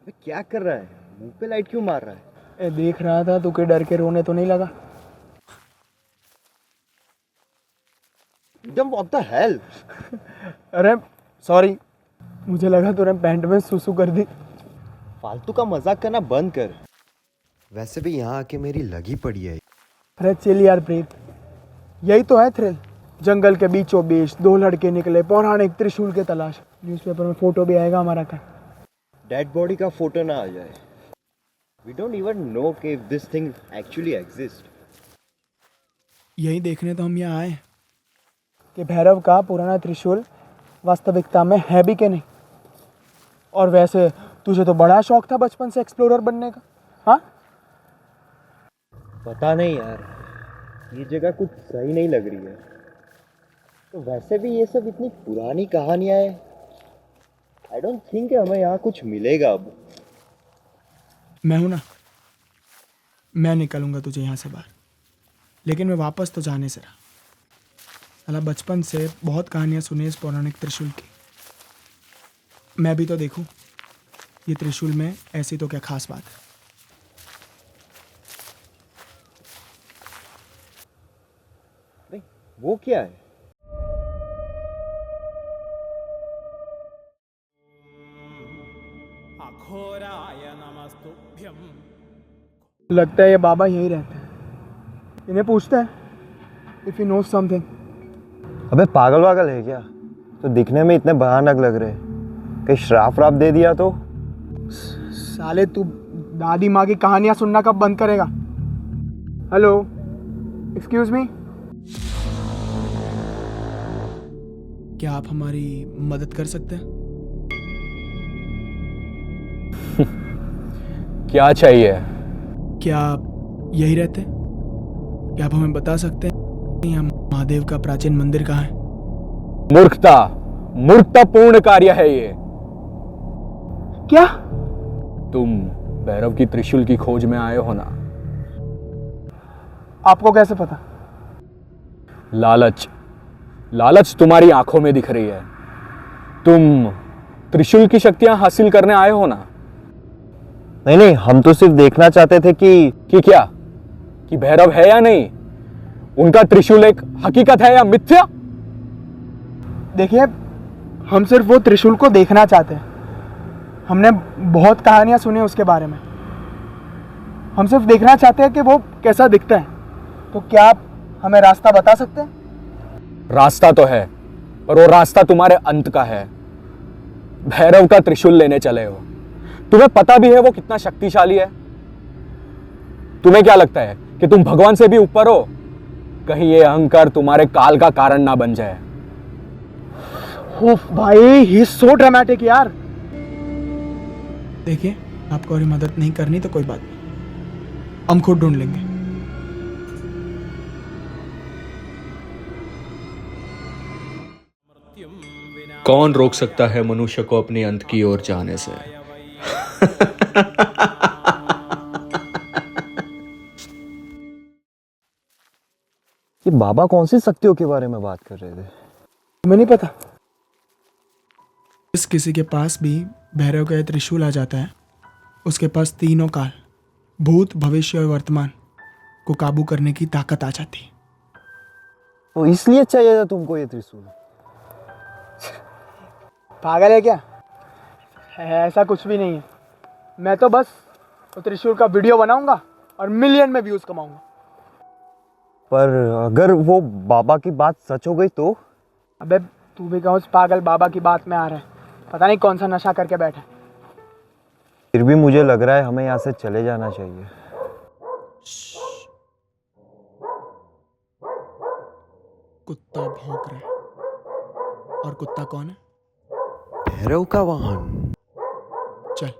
अबे क्या कर रहा है? मुंह पे लाइट क्यों मार रहा है? देख रहा था तू के डर के रोने तो नहीं लगा। एकदम व्हाट द हेल? अरे सॉरी, मुझे लगा तूने पैंट में सुसु कर दी। फालतू का मजाक करना बंद कर। वैसे भी यहाँ आके मेरी लगी पड़ी है। अरे चिल यार प्रीत, यही तो है थ्रिल। जंगल के बीचों बीच दो लड़के निकले पौराणिक त्रिशूल के तलाश। न्यूज़पेपर में फोटो भी आएगा हमारा का। डेड बॉडी का फोटो ना आ जाए। We don't even know if this thing actually exists. यही देखने तो हम यहाँ आए कि भैरव का पुराना त्रिशूल वास्तविकता में है भी कि नहीं। और वैसे तुझे तो बड़ा शौक था बचपन से एक्सप्लोरर बनने का, हाँ? पता नहीं यार, ये जगह कुछ सही नहीं लग रही है। तो वैसे भी ये सब इतनी पुरानी कहानियां हैं। आई डोंट थिंक हमें यहाँ कुछ मिलेगा अब। मैं हूं ना, मैं निकालूंगा तुझे यहाँ से बाहर, लेकिन मैं वापस तो जाने से रहा। साला बचपन से बहुत कहानियां सुनी इस पौराणिक त्रिशूल की। मैं भी तो देखूं ये त्रिशूल में ऐसी तो क्या खास बात है। नहीं, वो क्या है? अघोराय नमस्तुभ्यं। लगता है ये बाबा यहीं रहते हैं। इन्हें पूछते हैं इफ यू नो समथिंग। अबे पागल वागल है क्या? तो दिखने में इतने भयानक लग रहे। कहीं श्राप व्राप दे दिया तो? साले तू दादी माँ की कहानियां सुनना कब बंद करेगा? हेलो, एक्सक्यूज मी, क्या आप हमारी मदद कर सकते हैं? क्या चाहिए? क्या आप यही रहते हैं? क्या आप हमें बता सकते हैं यहाँ महादेव का प्राचीन मंदिर कहाँ है? मूर्खतापूर्ण कार्य है ये। क्या? तुम भैरव की त्रिशूल की खोज में आए हो ना? आपको कैसे पता? लालच तुम्हारी आंखों में दिख रही है। तुम त्रिशूल की शक्तियां हासिल करने आए हो ना? नहीं, हम तो सिर्फ देखना चाहते थे कि क्या? कि भैरव है या नहीं? उनका त्रिशूल एक हकीकत है या मिथ्या? देखिए, हम सिर्फ वो त्रिशूल को देखना चाहते हैं। हमने बहुत कहानियां सुनी उसके बारे में। हम सिर्फ देखना चाहते हैं कि वो कैसा दिखता है। तो क्या आप हमें रास्ता बता सकते हैं? रास्ता तो है, पर वो रास्ता तुम्हारे अंत का है। भैरव का त्रिशूल लेने चले हो। तुम्हें पता भी है वो कितना शक्तिशाली है? तुम्हें क्या लगता है कि तुम भगवान से भी ऊपर हो? कहीं ये अहंकार तुम्हारे काल का कारण ना बन जाए। ओफ भाई, ही इज सो ड्रामेटिक यार। देखिए, आपको और मदद नहीं करनी तो कोई बात नहीं, हम खुद ढूंढ लेंगे। कौन रोक सकता है मनुष्य को अपने अंत की ओर जाने से? ये बाबा कौन सी शक्तियों के बारे में बात कर रहे थे? तुम्हें नहीं पता? जिस किसी के पास भी भैरव का त्रिशूल आ जाता है, उसके पास तीनों काल, भूत, भविष्य और वर्तमान को काबू करने की ताकत आ जाती है। तो इसलिए चाहिए था तुमको ये त्रिशूल? पागल है क्या? ऐसा कुछ भी नहीं है। मैं तो बस वो त्रिशूल का वीडियो बनाऊंगा और मिलियन में व्यूज कमाऊंगा। पर अगर वो बाबा की बात सच हो गई तो? अबे तू भी कहाँ उस पागल बाबा की बात में आ रहा है? पता नहीं कौन सा नशा करके बैठा है। फिर भी मुझे लग रहा है हमें यहाँ से चले जाना चाहिए। कुत्ता भौंक रहा है। और कुत्ता कौन है? भैरव का वाहन। चल।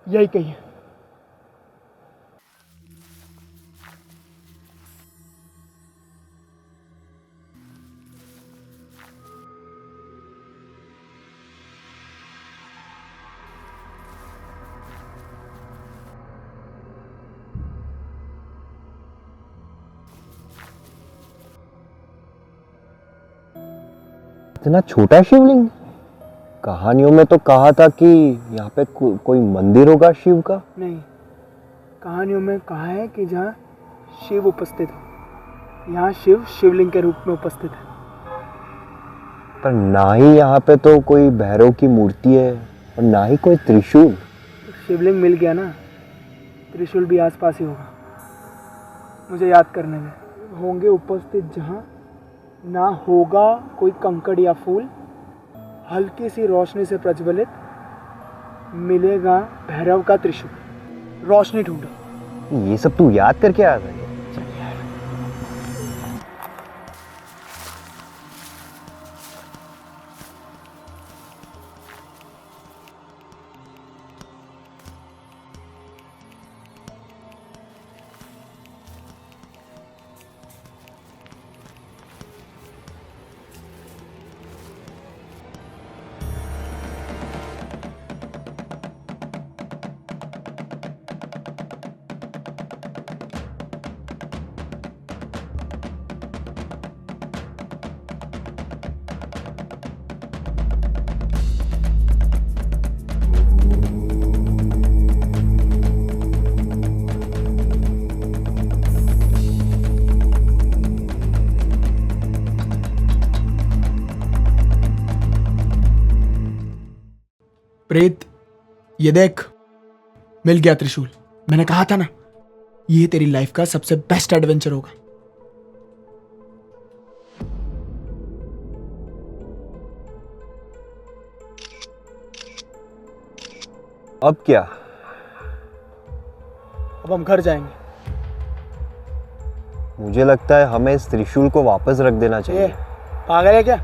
यही कहिए। इतना छोटा शिवलिंग? कहानियों में तो कहा था कि यहाँ पे कोई मंदिर होगा शिव का। नहीं, कहानियों में कहा है कि जहाँ शिव उपस्थित हो, यहाँ शिव शिवलिंग के रूप में उपस्थित है। पर ना ही यहाँ पे तो कोई भैरव की मूर्ति है और ना ही कोई त्रिशूल। शिवलिंग मिल गया ना, त्रिशूल भी आसपास ही होगा। मुझे याद करने में होंगे उपस्थित जहाँ ना होगा कोई कंकड़ या फूल, हल्की सी रोशनी से प्रज्वलित मिलेगा भैरव का त्रिशूल। रोशनी ढूंढो। ये सब तू याद करके आ रहा है? प्रेत, ये देख, मिल गया त्रिशूल। मैंने कहा था ना, ये तेरी लाइफ का सबसे बेस्ट एडवेंचर होगा। अब क्या? अब हम घर जाएंगे। मुझे लगता है हमें इस त्रिशूल को वापस रख देना चाहिए। पागल है क्या?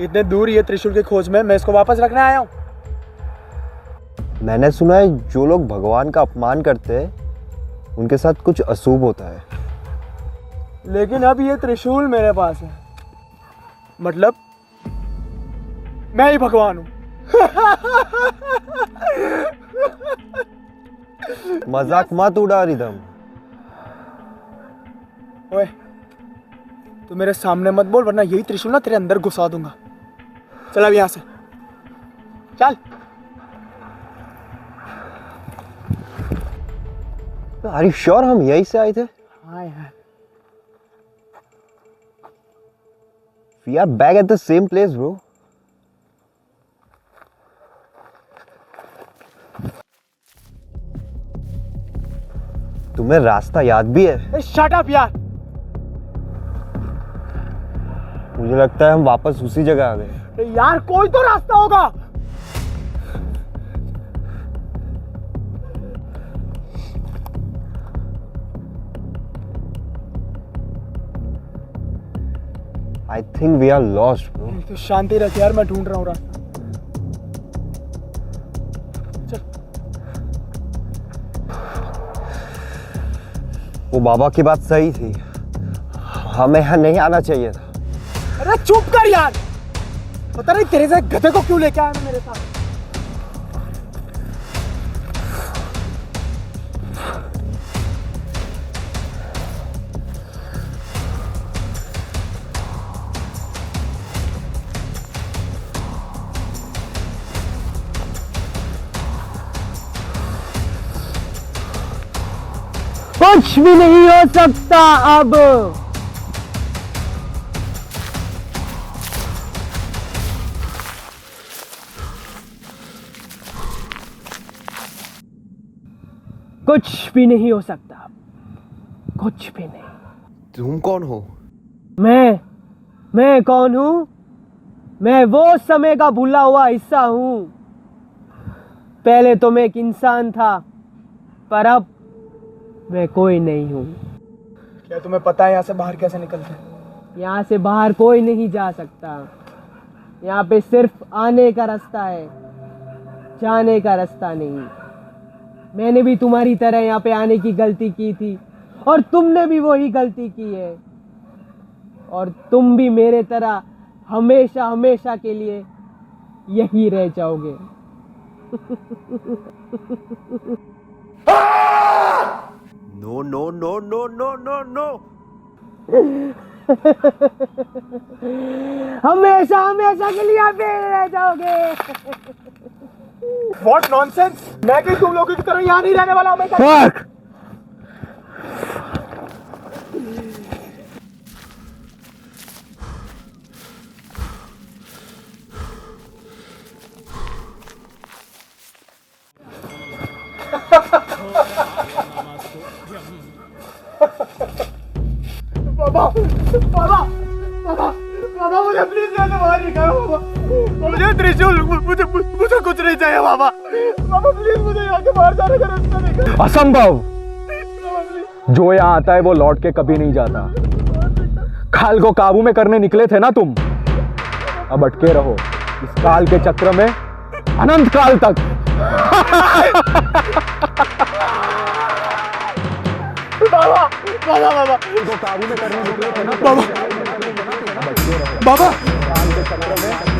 इतने दूर ये त्रिशूल की खोज में मैं इसको वापस रखने आया हूँ। मैंने सुना है जो लोग भगवान का अपमान करते हैं उनके साथ कुछ अशुभ होता है। लेकिन अब ये त्रिशूल मेरे पास है, मतलब मैं ही भगवान हूं। मजाक मत उड़ा रिदम। ओए, तू मेरे सामने मत बोल, वरना यही त्रिशूल ना तेरे अंदर घुसा दूंगा। चल अब यहां से चल। आर यू श्योर हम यहीं से आए थे? हाँ यार। We are back at the same place, bro. तुम्हें रास्ता याद भी है? शट अप यार। मुझे लगता है हम वापस उसी जगह आ गए। यार कोई तो रास्ता होगा। I think we are lost, bro. तो शांति रख यार, मैं ढूंढ रहा हूँ रास्ता। चल। वो बाबा की बात सही थी, हमें यहाँ नहीं आना चाहिए था। अरे चुप कर यार, पता नहीं तेरे से गधे को क्यों लेके आया मैं मेरे साथ। कुछ भी नहीं हो सकता अब। कुछ भी नहीं हो सकता, कुछ भी नहीं। तुम कौन हो? मैं कौन हूं? मैं वो समय का भूला हुआ हिस्सा हूं। पहले तो मैं एक इंसान था, पर अब मैं कोई नहीं हूं। क्या तुम्हें पता है यहाँ से बाहर कैसे निकलते हैं? यहाँ से बाहर कोई नहीं जा सकता। यहाँ पे सिर्फ आने का रास्ता है, जाने का रास्ता नहीं। मैंने भी तुम्हारी तरह यहाँ पे आने की गलती की थी, और तुमने भी वही गलती की है, और तुम भी मेरे तरह हमेशा हमेशा के लिए यही रह जाओगे। No no no no no no no. हमेशा हमेशा के लिए आप यहाँ रह जाओगे। What nonsense! मैं कहीं तुम लोगों की तरह यहाँ नहीं रहने वाला हूँ। मैं Fuck! बाबा बाबा बाबा बाबा मुझे प्लीज यहाँ से बाहर निकालो बाबा। मुझे त्रिशूल, मुझे मुझे कुछ नहीं चाहिए बाबा। बाबा प्लीज मुझे यहाँ के बाहर जाने का रास्ता निकालो। असंभव। जो यहाँ आता है वो लौट के कभी नहीं जाता। काल को काबू में करने निकले थे ना तुम, अब अटके रहो इस काल के चक्र में अनंत काल तक। बाबा बाबा बाबा को काबू में करने निकले थे ना बाबा अब अटके रहो बाबा काल के चक्र में